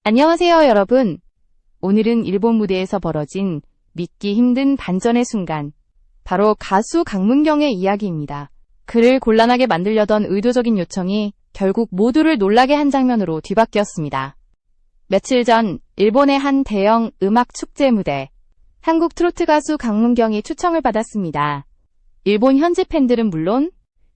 안녕하세요, 여러분. 오늘은 일본 무대에서 벌어진 믿기 힘든 반전의 순간, 바로 가수 강문경의 이야기입니다. 그를 곤란하게 만들려던 의도적인 요청이 결국 모두를 놀라게 한 장면으로 뒤바뀌었습니다. 며칠 전 일본의 한 대형 음악 축제 무대, 한국 트로트 가수 강문경이 초청을 받았습니다. 일본 현지 팬들은 물론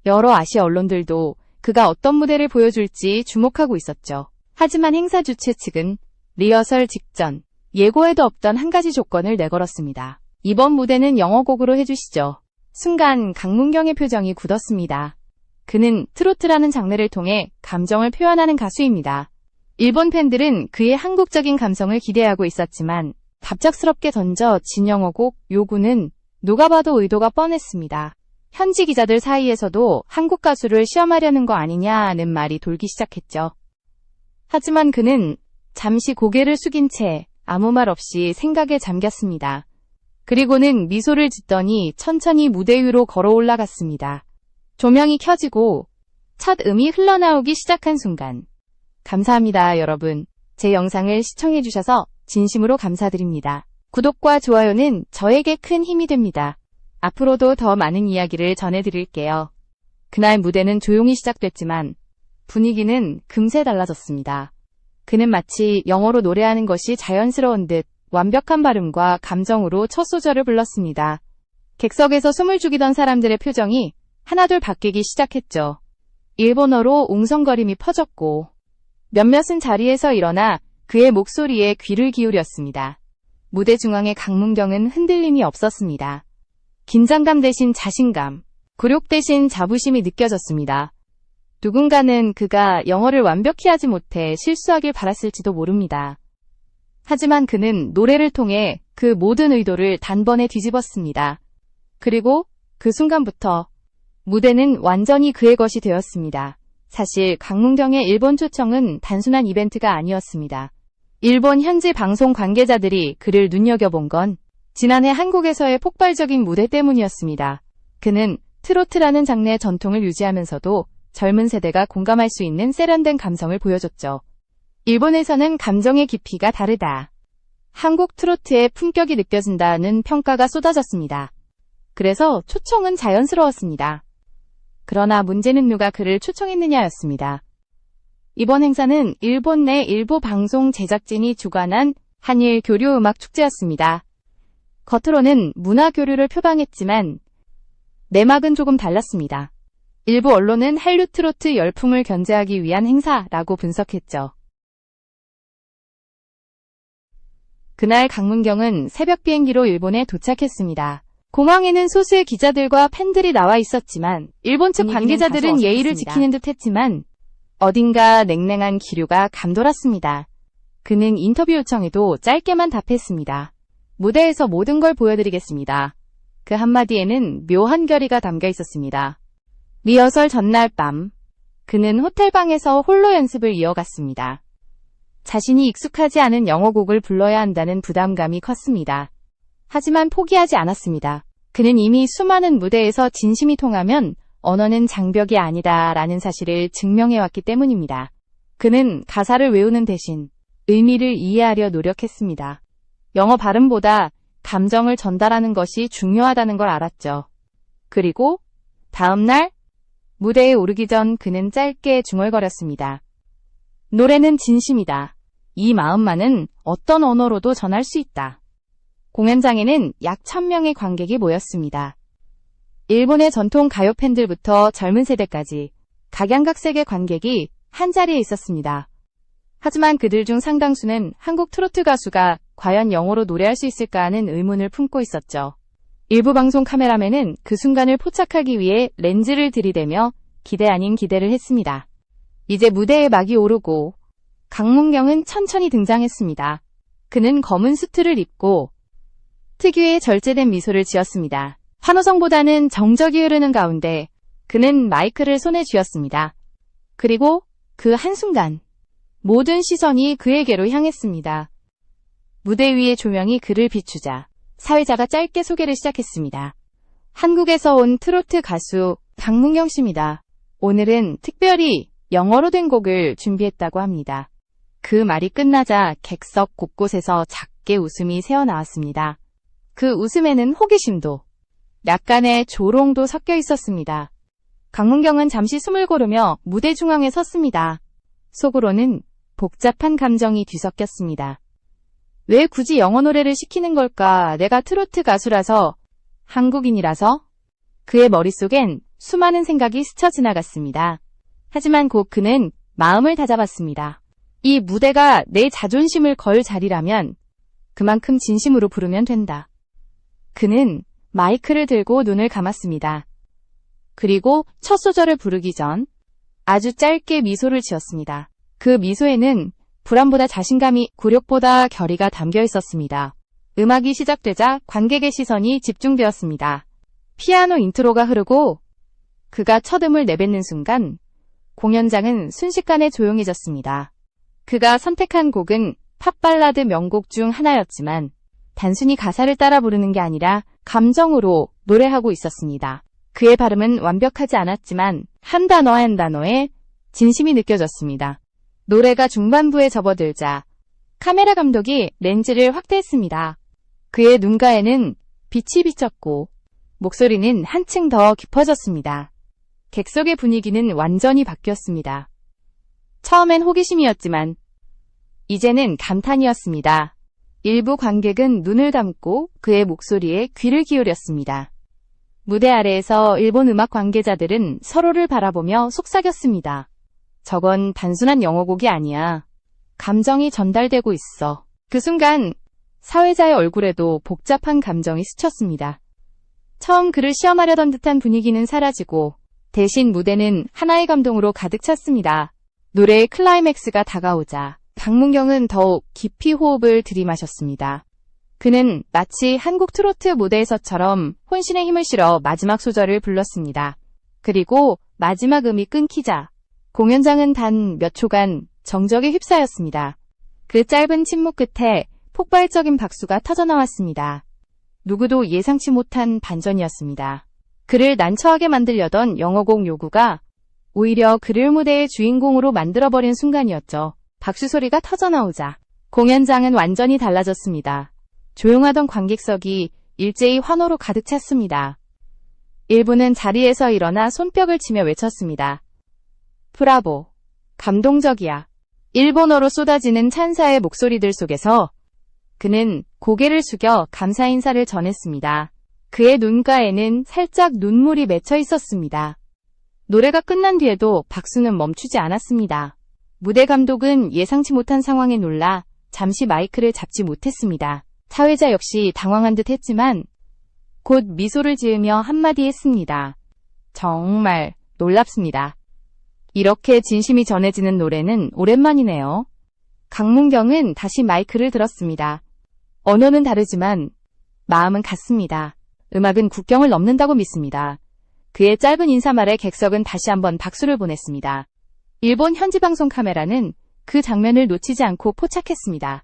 여러 아시아 언론들도 그가 어떤 무대를 보여줄지 주목하고 있었죠. 하지만 행사 주최 측은 리허설 직전 예고에도 없던 한 가지 조건을 내걸었습니다. 이번 무대는 영어곡으로 해주시죠. 순간 강문경의 표정이 굳었습니다. 그는 트로트라는 장르를 통해 감정을 표현하는 가수입니다. 일본 팬들은 그의 한국적인 감성을 기대하고 있었지만 갑작스럽게 던져진 영어곡 요구는 누가 봐도 의도가 뻔했습니다. 현지 기자들 사이에서도 한국 가수를 시험하려는 거 아니냐는 말이 돌기 시작했죠. 하지만 그는 잠시 고개를 숙인 채 아무 말 없이 생각에 잠겼습니다. 그리고는 미소를 짓더니 천천히 무대 위로 걸어 올라갔습니다. 조명이 켜지고 첫 음이 흘러나오기 시작한 순간. 감사합니다, 여러분. 제 영상을 시청해주셔서 진심으로 감사드립니다. 구독과 좋아요는 저에게 큰 힘이 됩니다. 앞으로도 더 많은 이야기를 전해드릴게요. 그날 무대는 조용히 시작됐지만 분위기는 금세 달라졌습니다. 그는 마치 영어로 노래하는 것이 자연스러운 듯 완벽한 발음과 감정으로 첫 소절을 불렀습니다. 객석에서 숨을 죽이던 사람들의 표정이 하나둘 바뀌기 시작했죠. 일본어로 웅성거림이 퍼졌고 몇몇은 자리에서 일어나 그의 목소리에 귀를 기울였습니다. 무대 중앙의 강문경은 흔들림이 없었습니다. 긴장감 대신 자신감, 굴욕 대신 자부심이 느껴졌습니다. 누군가는 그가 영어를 완벽히 하지 못해 실수하길 바랐을지도 모릅니다. 하지만 그는 노래를 통해 그 모든 의도를 단번에 뒤집었습니다. 그리고 그 순간부터 무대는 완전히 그의 것이 되었습니다. 사실 강문경의 일본 초청은 단순한 이벤트가 아니었습니다. 일본 현지 방송 관계자들이 그를 눈여겨본 건 지난해 한국에서의 폭발적인 무대 때문이었습니다. 그는 트로트라는 장르의 전통을 유지하면서도 젊은 세대가 공감할 수 있는 세련된 감성을 보여줬죠. 일본에서는 감정의 깊이가 다르다. 한국 트로트의 품격이 느껴진다는 평가가 쏟아졌습니다. 그래서 초청은 자연스러웠습니다. 그러나 문제는 누가 그를 초청했느냐였습니다. 이번 행사는 일본 내 일부 방송 제작진이 주관한 한일 교류 음악 축제였습니다. 겉으로는 문화 교류를 표방했지만 내막은 조금 달랐습니다. 일부 언론은 한류 트로트 열풍을 견제하기 위한 행사라고 분석했죠. 그날 강문경은 새벽 비행기로 일본에 도착했습니다. 공항에는 소수의 기자들과 팬들이 나와 있었지만 일본 측 관계자들은 예의를 지키는 듯 했지만 어딘가 냉랭한 기류가 감돌았습니다. 그는 인터뷰 요청에도 짧게만 답했습니다. 무대에서 모든 걸 보여드리겠습니다. 그 한마디에는 묘한 결의가 담겨 있었습니다. 리허설 전날 밤, 그는 호텔방에서 홀로 연습을 이어갔습니다. 자신이 익숙하지 않은 영어곡을 불러야 한다는 부담감이 컸습니다. 하지만 포기하지 않았습니다. 그는 이미 수많은 무대에서 진심이 통하면 언어는 장벽이 아니다라는 사실을 증명해왔기 때문입니다. 그는 가사를 외우는 대신 의미를 이해하려 노력했습니다. 영어 발음보다 감정을 전달하는 것이 중요하다는 걸 알았죠. 그리고 다음 날 무대에 오르기 전 그는 짧게 중얼거렸습니다. 노래는 진심이다. 이 마음만은 어떤 언어로도 전할 수 있다. 공연장에는 약 1000명의 관객이 모였습니다. 일본의 전통 가요 팬들부터 젊은 세대까지 각양각색의 관객이 한자리에 있었습니다. 하지만 그들 중 상당수는 한국 트로트 가수가 과연 영어로 노래할 수 있을까 하는 의문을 품고 있었죠. 일부 방송 카메라맨은 그 순간을 포착하기 위해 렌즈를 들이대며 기대 아닌 기대를 했습니다. 이제 무대에 막이 오르고 강문경은 천천히 등장했습니다. 그는 검은 수트를 입고 특유의 절제된 미소를 지었습니다. 환호성보다는 정적이 흐르는 가운데 그는 마이크를 손에 쥐었습니다. 그리고 그 한순간 모든 시선이 그에게로 향했습니다. 무대 위의 조명이 그를 비추자 사회자가 짧게 소개를 시작했습니다. 한국에서 온 트로트 가수 강문경 씨입니다. 오늘은 특별히 영어로 된 곡을 준비했다고 합니다. 그 말이 끝나자 객석 곳곳에서 작게 웃음이 새어나왔습니다. 그 웃음에는 호기심도, 약간의 조롱도 섞여 있었습니다. 강문경은 잠시 숨을 고르며 무대 중앙에 섰습니다. 속으로는 복잡한 감정이 뒤섞였습니다. 왜 굳이 영어 노래를 시키는 걸까? 내가 트로트 가수라서, 한국인이라서? 그의 머릿속엔 수많은 생각이 스쳐 지나갔습니다. 하지만 곧 그는 마음을 다잡았습니다. 이 무대가 내 자존심을 걸 자리라면 그만큼 진심으로 부르면 된다. 그는 마이크를 들고 눈을 감았습니다. 그리고 첫 소절을 부르기 전 아주 짧게 미소를 지었습니다. 그 미소에는 불안보다 자신감이, 굴욕보다 결의가 담겨 있었습니다. 음악이 시작되자 관객의 시선이 집중되었습니다. 피아노 인트로가 흐르고 그가 첫 음을 내뱉는 순간 공연장은 순식간에 조용해졌습니다. 그가 선택한 곡은 팝발라드 명곡 중 하나였지만 단순히 가사를 따라 부르는 게 아니라 감정으로 노래하고 있었습니다. 그의 발음은 완벽하지 않았지만 한 단어 한 단어에 진심이 느껴졌습니다. 노래가 중반부에 접어들자 카메라 감독이 렌즈를 확대했습니다. 그의 눈가에는 빛이 비쳤고 목소리는 한층 더 깊어졌습니다. 객석의 분위기는 완전히 바뀌었습니다. 처음엔 호기심이었지만 이제는 감탄이었습니다. 일부 관객은 눈을 감고 그의 목소리에 귀를 기울였습니다. 무대 아래에서 일본 음악 관계자들은 서로를 바라보며 속삭였습니다. 저건 단순한 영어곡이 아니야. 감정이 전달되고 있어. 그 순간 사회자의 얼굴에도 복잡한 감정이 스쳤습니다. 처음 그를 시험하려던 듯한 분위기는 사라지고 대신 무대는 하나의 감동으로 가득 찼습니다. 노래의 클라이맥스가 다가오자 강문경은 더욱 깊이 호흡을 들이마셨습니다. 그는 마치 한국 트로트 무대에서처럼 혼신의 힘을 실어 마지막 소절을 불렀습니다. 그리고 마지막 음이 끊기자 공연장은 단 몇 초간 정적에 휩싸였습니다. 그 짧은 침묵 끝에 폭발적인 박수가 터져나왔습니다. 누구도 예상치 못한 반전이었습니다. 그를 난처하게 만들려던 영어곡 요구가 오히려 그를 무대의 주인공으로 만들어버린 순간이었죠. 박수 소리가 터져나오자 공연장은 완전히 달라졌습니다. 조용하던 관객석이 일제히 환호로 가득 찼습니다. 일부는 자리에서 일어나 손뼉을 치며 외쳤습니다. 브라보! 감동적이야! 일본어로 쏟아지는 찬사의 목소리들 속에서 그는 고개를 숙여 감사 인사를 전했습니다. 그의 눈가에는 살짝 눈물이 맺혀 있었습니다. 노래가 끝난 뒤에도 박수는 멈추지 않았습니다. 무대 감독은 예상치 못한 상황에 놀라 잠시 마이크를 잡지 못했습니다. 사회자 역시 당황한 듯 했지만 곧 미소를 지으며 한마디 했습니다. 정말 놀랍습니다. 이렇게 진심이 전해지는 노래는 오랜만이네요. 강문경은 다시 마이크를 들었습니다. 언어는 다르지만 마음은 같습니다. 음악은 국경을 넘는다고 믿습니다. 그의 짧은 인사말에 객석은 다시 한번 박수를 보냈습니다. 일본 현지 방송 카메라는 그 장면을 놓치지 않고 포착했습니다.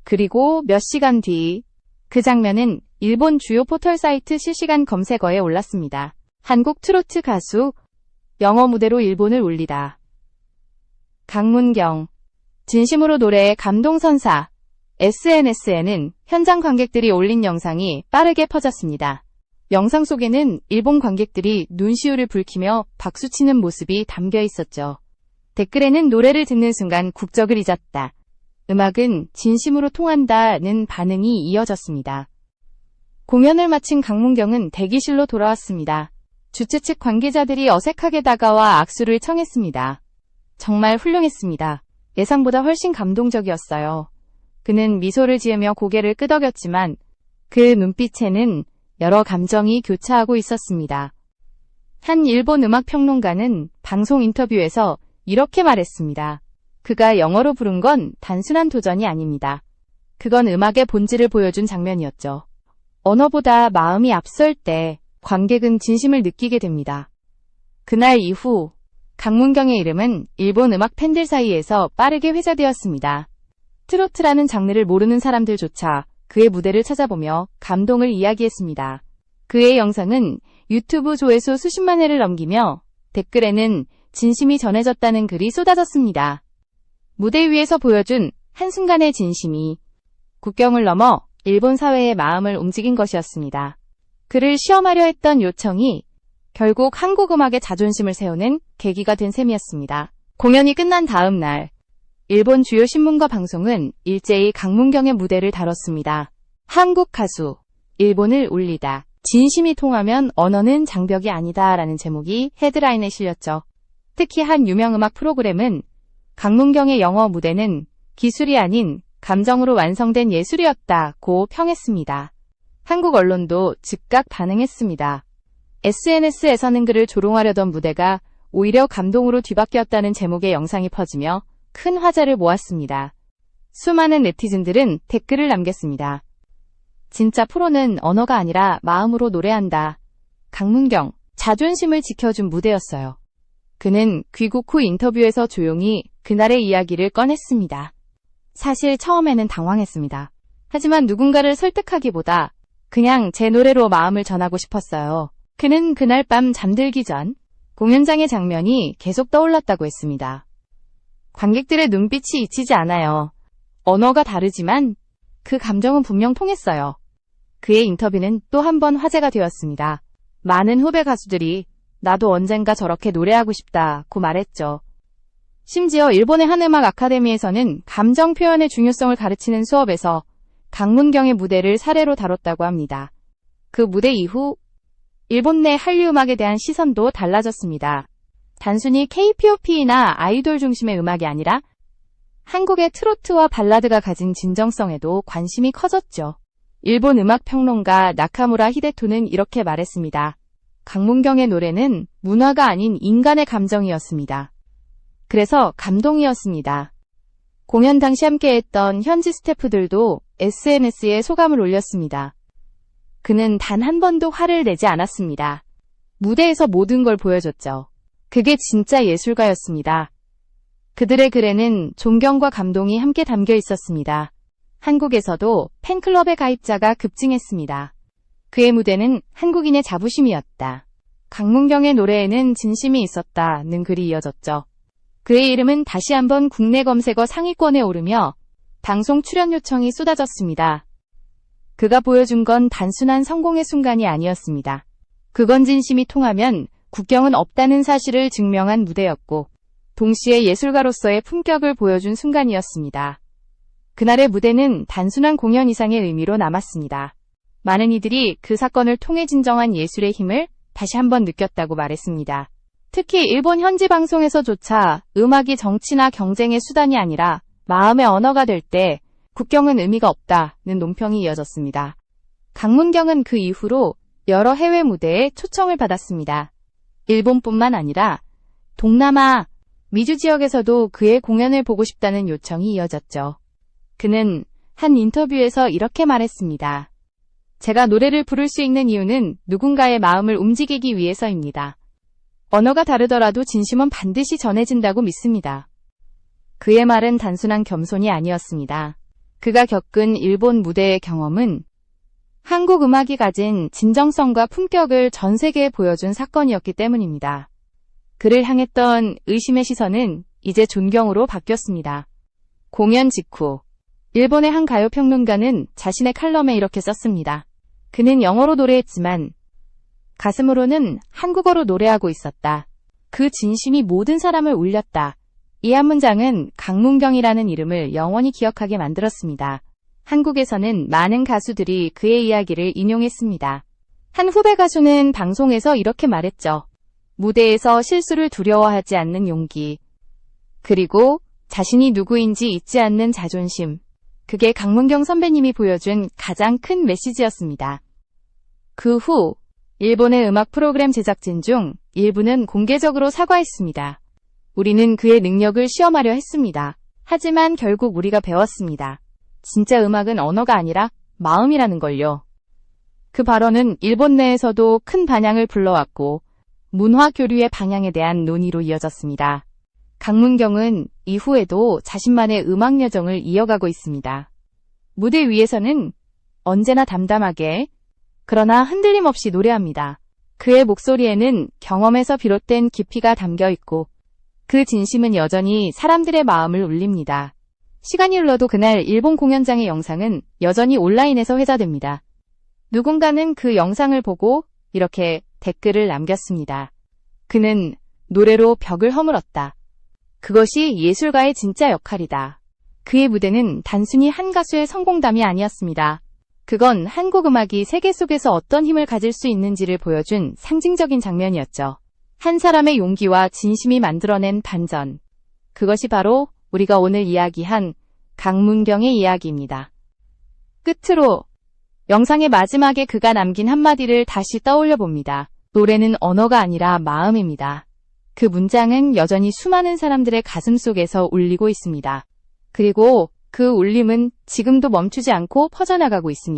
그리고 몇 시간 뒤 그 장면은 일본 주요 포털 사이트 실시간 검색어에 올랐습니다. 한국 트로트 가수 영어 무대로 일본을 울리다. 강문경 진심으로 노래의 감동선사. SNS에는 현장 관객들이 올린 영상이 빠르게 퍼졌습니다. 영상 속에는 일본 관객들이 눈시울을 붉히며 박수치는 모습이 담겨 있었죠. 댓글에는 노래를 듣는 순간 국적을 잊었다. 음악은 진심으로 통한다는 반응이 이어졌습니다. 공연을 마친 강문경은 대기실로 돌아왔습니다. 주최 측 관계자들이 어색하게 다가와 악수를 청했습니다. 정말 훌륭했습니다. 예상보다 훨씬 감동적이었어요. 그는 미소를 지으며 고개를 끄덕였지만 그 눈빛에는 여러 감정이 교차하고 있었습니다. 한 일본 음악 평론가는 방송 인터뷰에서 이렇게 말했습니다. 그가 영어로 부른 건 단순한 도전이 아닙니다. 그건 음악의 본질을 보여준 장면이었죠. 언어보다 마음이 앞설 때 관객은 진심을 느끼게 됩니다. 그날 이후 강문경의 이름은 일본 음악 팬들 사이에서 빠르게 회자되었습니다. 트로트라는 장르를 모르는 사람들조차 그의 무대를 찾아보며 감동을 이야기했습니다. 그의 영상은 유튜브 조회수 수십만 회를 넘기며 댓글에는 진심이 전해졌다는 글이 쏟아졌습니다. 무대 위에서 보여준 한순간의 진심이 국경을 넘어 일본 사회의 마음을 움직인 것이었습니다. 그를 시험하려 했던 요청이 결국 한국 음악의 자존심을 세우는 계기가 된 셈이었습니다. 공연이 끝난 다음 날, 일본 주요 신문과 방송은 일제히 강문경의 무대를 다뤘습니다. 한국 가수, 일본을 울리다. 진심이 통하면 언어는 장벽이 아니다 라는 제목이 헤드라인에 실렸죠. 특히 한 유명 음악 프로그램은 강문경의 영어 무대는 기술이 아닌 감정으로 완성된 예술이었다고 평했습니다. 한국 언론도 즉각 반응했습니다. SNS에서는 그를 조롱하려던 무대가 오히려 감동으로 뒤바뀌었다는 제목의 영상이 퍼지며 큰 화제를 모았습니다. 수많은 네티즌들은 댓글을 남겼습니다. 진짜 프로는 언어가 아니라 마음으로 노래한다. 강문경, 자존심을 지켜준 무대였어요. 그는 귀국 후 인터뷰에서 조용히 그날의 이야기를 꺼냈습니다. 사실 처음에는 당황했습니다. 하지만 누군가를 설득하기보다 그냥 제 노래로 마음을 전하고 싶었어요. 그는 그날 밤 잠들기 전 공연장의 장면이 계속 떠올랐다고 했습니다. 관객들의 눈빛이 잊히지 않아요. 언어가 다르지만 그 감정은 분명 통했어요. 그의 인터뷰는 또 한 번 화제가 되었습니다. 많은 후배 가수들이 나도 언젠가 저렇게 노래하고 싶다고 말했죠. 심지어 일본의 한 음악 아카데미에서는 감정 표현의 중요성을 가르치는 수업에서 강문경의 무대를 사례로 다뤘다고 합니다. 그 무대 이후 일본 내 한류 음악에 대한 시선도 달라졌습니다. 단순히 K-POP나 아이돌 중심의 음악이 아니라 한국의 트로트와 발라드가 가진 진정성에도 관심이 커졌죠. 일본 음악 평론가 나카무라 히데토는 이렇게 말했습니다. 강문경의 노래는 문화가 아닌 인간의 감정이었습니다. 그래서 감동이었습니다. 공연 당시 함께했던 현지 스태프들도 SNS에 소감을 올렸습니다. 그는 단 한 번도 화를 내지 않았습니다. 무대에서 모든 걸 보여줬죠. 그게 진짜 예술가였습니다. 그들의 글에는 존경과 감동이 함께 담겨 있었습니다. 한국에서도 팬클럽의 가입자가 급증했습니다. 그의 무대는 한국인의 자부심이었다. 강문경의 노래에는 진심이 있었다는 글이 이어졌죠. 그의 이름은 다시 한번 국내 검색어 상위권에 오르며 방송 출연 요청이 쏟아졌습니다. 그가 보여준 건 단순한 성공의 순간이 아니었습니다. 그건 진심이 통하면 국경은 없다는 사실을 증명한 무대였고, 동시에 예술가로서의 품격을 보여준 순간이었습니다. 그날의 무대는 단순한 공연 이상의 의미로 남았습니다. 많은 이들이 그 사건을 통해 진정한 예술의 힘을 다시 한번 느꼈다고 말했습니다. 특히 일본 현지 방송에서조차 음악이 정치나 경쟁의 수단이 아니라 마음의 언어가 될 때 국경은 의미가 없다는 논평이 이어졌습니다. 강문경은 그 이후로 여러 해외 무대에 초청을 받았습니다. 일본뿐만 아니라 동남아, 미주 지역에서도 그의 공연을 보고 싶다는 요청이 이어졌죠. 그는 한 인터뷰에서 이렇게 말했습니다. 제가 노래를 부를 수 있는 이유는 누군가의 마음을 움직이기 위해서입니다. 언어가 다르더라도 진심은 반드시 전해진다고 믿습니다. 그의 말은 단순한 겸손이 아니었습니다. 그가 겪은 일본 무대의 경험은 한국 음악이 가진 진정성과 품격을 전 세계에 보여준 사건이었기 때문입니다. 그를 향했던 의심의 시선은 이제 존경으로 바뀌었습니다. 공연 직후 일본의 한 가요평론가는 자신의 칼럼에 이렇게 썼습니다. 그는 영어로 노래했지만 가슴으로는 한국어로 노래하고 있었다. 그 진심이 모든 사람을 울렸다. 이 한 문장은 강문경이라는 이름을 영원히 기억하게 만들었습니다. 한국에서는 많은 가수들이 그의 이야기를 인용했습니다. 한 후배 가수는 방송에서 이렇게 말했죠. 무대에서 실수를 두려워하지 않는 용기. 그리고 자신이 누구인지 잊지 않는 자존심. 그게 강문경 선배님이 보여준 가장 큰 메시지였습니다. 그 후 일본의 음악 프로그램 제작진 중 일부는 공개적으로 사과했습니다. 우리는 그의 능력을 시험하려 했습니다. 하지만 결국 우리가 배웠습니다. 진짜 음악은 언어가 아니라 마음이라는 걸요. 그 발언은 일본 내에서도 큰 반향을 불러왔고 문화 교류의 방향에 대한 논의로 이어졌습니다. 강문경은 이후에도 자신만의 음악 여정을 이어가고 있습니다. 무대 위에서는 언제나 담담하게 그러나 흔들림 없이 노래합니다. 그의 목소리에는 경험에서 비롯된 깊이가 담겨 있고 그 진심은 여전히 사람들의 마음을 울립니다. 시간이 흘러도 그날 일본 공연장의 영상은 여전히 온라인에서 회자됩니다. 누군가는 그 영상을 보고 이렇게 댓글을 남겼습니다. 그는 노래로 벽을 허물었다. 그것이 예술가의 진짜 역할이다. 그의 무대는 단순히 한 가수의 성공담이 아니었습니다. 그건 한국 음악이 세계 속에서 어떤 힘을 가질 수 있는지를 보여준 상징적인 장면이었죠. 한 사람의 용기와 진심이 만들어낸 반전. 그것이 바로 우리가 오늘 이야기한 강문경의 이야기입니다. 끝으로 영상의 마지막에 그가 남긴 한마디를 다시 떠올려 봅니다. 노래는 언어가 아니라 마음입니다. 그 문장은 여전히 수많은 사람들의 가슴 속에서 울리고 있습니다. 그리고 그 울림은 지금도 멈추지 않고 퍼져나가고 있습니다.